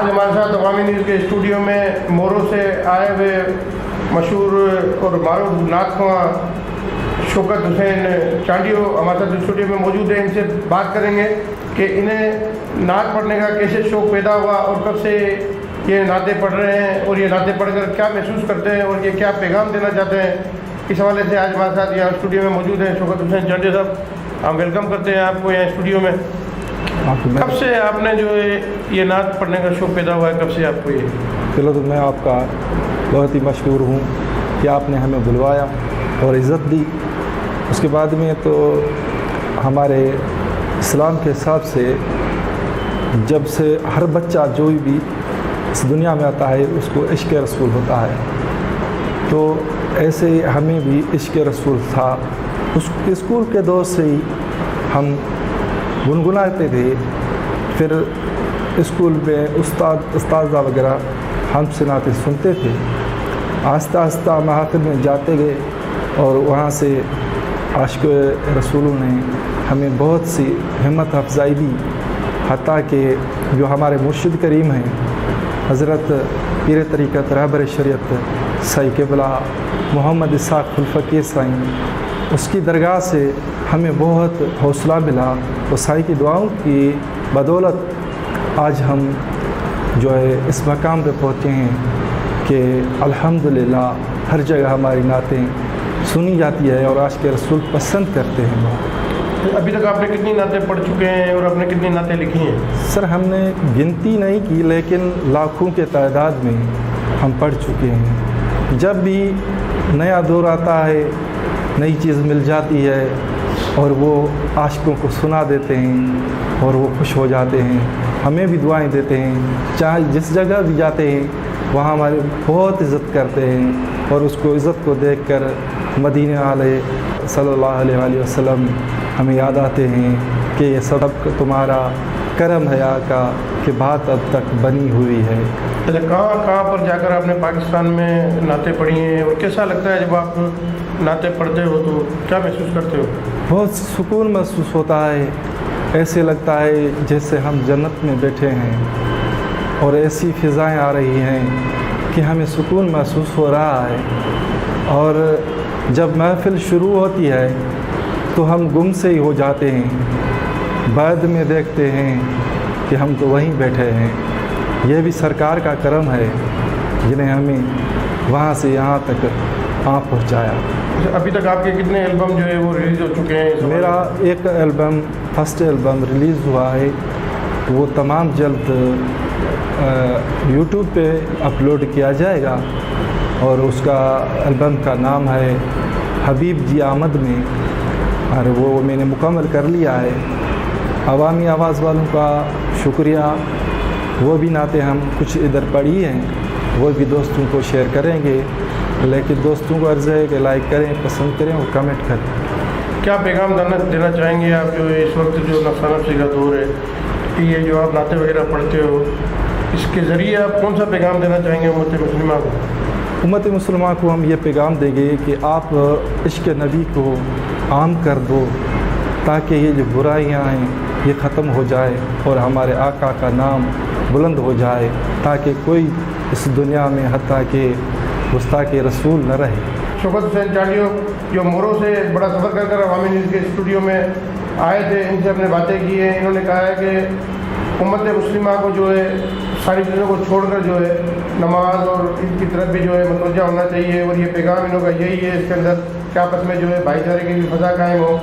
آج ہمارے ساتھ عوامی نیوز کے اسٹوڈیو میں مورو سے آئے ہوئے مشہور اور معروف نعت خواں شوکت حسین چانڈیو ہمارے ساتھ اسٹوڈیو میں موجود ہیں. ان سے بات کریں گے کہ انہیں نعت پڑھنے کا کیسے شوق پیدا ہوا اور کب سے یہ نعتیں پڑھ رہے ہیں اور یہ نعتیں پڑھ کر کیا محسوس کرتے ہیں اور یہ کیا پیغام دینا چاہتے ہیں. اس حوالے سے آج ہمارے ساتھ یہاں اسٹوڈیو میں موجود ہیں شوکت حسین چانڈیو صاحب. ہم ویلکم کرتے ہیں آپ کو یہاں اسٹوڈیو میں. کب سے آپ نے جو یہ نعت پڑھنے کا شوق پیدا ہوا ہے, کب سے آپ کو یہ؟ چلو تو میں آپ کا بہت ہی مشکور ہوں کہ آپ نے ہمیں بلوایا اور عزت دی. اس کے بعد میں تو ہمارے اسلام کے حساب سے جب سے ہر بچہ جو بھی اس دنیا میں آتا ہے اس کو عشق رسول ہوتا ہے, تو ایسے ہی ہمیں بھی عشق رسول تھا. اس اسکول کے دور سے ہی ہم گنگناتے تھے. پھر اسکول میں استاذہ وغیرہ ہم سے نعتیں سنتے تھے. آہستہ آہستہ محافل میں جاتے گئے اور وہاں سے عاشق رسولوں نے ہمیں بہت سی ہمت افزائی دی, حتیٰ کہ جو ہمارے مرشد کریم ہیں حضرت پیر طریقت رہبر شریعت سائی قبلہ محمد اسحاق الفقیر سائیں, اس کی درگاہ سے ہمیں بہت حوصلہ ملا. اور سائی کی دعاؤں کی بدولت آج ہم جو ہے اس مقام پہ پہنچے ہیں کہ الحمدللہ ہر جگہ ہماری نعتیں سنی جاتی ہے اور عاشق رسول پسند کرتے ہیں. ابھی تک آپ نے کتنی نعتیں پڑھ چکے ہیں اور آپ نے کتنی نعتیں لکھی ہیں؟ سر ہم نے گنتی نہیں کی, لیکن لاکھوں کے تعداد میں ہم پڑھ چکے ہیں. جب بھی نیا دور آتا ہے نئی چیز مل جاتی ہے اور وہ عاشقوں کو سنا دیتے ہیں اور وہ خوش ہو جاتے ہیں, ہمیں بھی دعائیں دیتے ہیں. چاہے جس جگہ بھی جاتے ہیں وہاں ہماری بہت عزت کرتے ہیں اور اس کو عزت کو دیکھ کر مدینہ والے صلی اللہ علیہ وآلہ وسلم ہمیں یاد آتے ہیں کہ یہ سب تمہارا کرم ہے آقا کہ بات اب تک بنی ہوئی ہے. کہاں پر جا کر آپ نے پاکستان میں نعتیں پڑھی ہیں اور کیسا لگتا ہے جب آپ نعتیں پڑھتے ہو تو کیا محسوس کرتے ہو؟ بہت سکون محسوس ہوتا ہے. ایسے لگتا ہے جیسے ہم جنت میں بیٹھے ہیں اور ایسی فضائیں آ رہی ہیں کہ ہمیں سکون محسوس ہو رہا ہے. اور جب محفل شروع ہوتی ہے تو ہم گم سے ہی ہو جاتے ہیں, بعد میں دیکھتے ہیں کہ ہم تو وہیں بیٹھے ہیں. یہ بھی سرکار کا کرم ہے جنہیں ہمیں وہاں سے یہاں تک پہنچایا. ابھی تک آپ کے کتنے البم جو ہے وہ ریلیز ہو چکے ہیں؟ میرا ایک البم فرسٹ البم ریلیز ہوا ہے, وہ تمام جلد یوٹیوب پہ اپلوڈ کیا جائے گا اور اس کا البم کا نام ہے حبیب جی آمد میں, اور وہ میں نے مکمل کر لیا ہے. عوامی آواز والوں کا شکریہ. وہ بھی نعتیں ہم کچھ ادھر پڑھی ہیں وہ بھی دوستوں کو شیئر کریں گے, لیکن دوستوں کو عرض ہے کہ لائک کریں, پسند کریں اور کمنٹ کریں. کیا پیغام دینا چاہیں گے آپ جو اس وقت جو نفسہ نفسی کا دور ہے کہ یہ جو آپ نعتیں وغیرہ پڑھتے ہو اس کے ذریعے آپ کون سا پیغام دینا چاہیں گے امت مسلمہ کو؟ امت مسلمہ کو ہم یہ پیغام دیں گے کہ آپ عشق نبی کو عام کر دو تاکہ یہ جو برائیاں ہیں یہ ختم ہو جائے اور ہمارے آقا کا نام بلند ہو جائے, تاکہ کوئی اس دنیا میں حتیٰ کہ گستاخ رسول نہ رہے. شوکت حسین چانڈیو جو مورو سے بڑا سفر کر عوامی نیوز کے اسٹوڈیو میں آئے تھے, ان سے ہم نے باتیں کی ہیں. انہوں نے کہا ہے کہ امت مسلمہ کو جو ہے ساری چیزوں کو چھوڑ کر جو ہے نماز اور ان کی طرف بھی جو ہے متوجہ ہونا چاہیے, اور یہ پیغام انہوں کا یہی ہے اس کے اندر کہ آپس میں جو ہے بھائی چارے کی بھی فضا قائم ہو